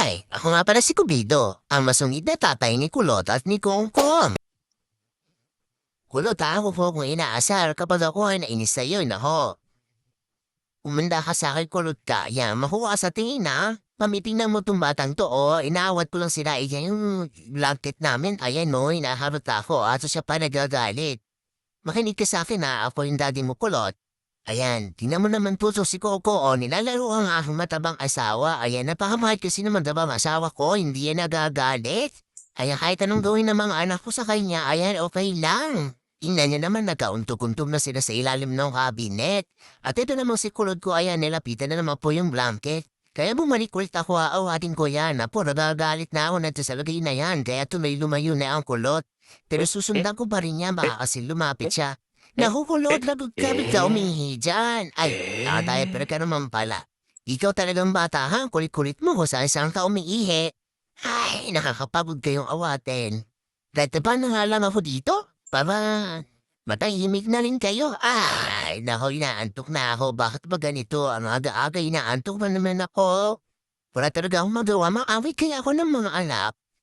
Hi, ako nga pala si Cupido, ang masungit na tatay ni Kulot at ni Kongkong. Kulot ako po kung inaasar kapag ako ay nainis sa'yo, nako. Umanda ka sa akin, Kulot ka. Yan, makuha sa tingin na. Pamitingnan mo itong batang to, inaawat ko lang sila. Iyan yung blanket namin. Ayan mo, inaharot ako. Ato siya pa nagagalit. Makinig ka sa akin ha, ako yung daddy mo, Kulot. Ayan, tingnan mo naman po si Coco, nilalaro ang aking matabang asawa. Ayan, napakamahal kasi naman dabang asawa ko, hindi yan nagagalit. Ayan, kahit anong gawin ng mga anak ko sa kanya, ayan, okay lang. Tingnan niya naman, nagkauntok-untok na sila sa ilalim ng cabinet. At ito naman si kulod ko, ayan, nilapitan na naman po yung blanket. Kaya bumalik ulit ako, awatin ko yan. Apo, nagagalit na ako na sa lagay na yan, kaya tuloy lumayo na ang kulot. Pero susundan ko pa rin niya, baka kasi lumapit siya. Nakukulot na gamit ka umihi dyan. Ay, nakadiaper ka naman pala. Ikaw talagang bata ha, kulit-kulit mo kung saan ka umiihi. Ay, nakakapagod kayong awatin. Dahil pa na nga lang ako dito? Para matahimik na rin kayo. Ay, nako, inaantok na ako. Bakit ba ganito? Ang aga-aga inaantok pa naman ako. Wala talaga akong magawa. Makawit kaya ako ng mga anak.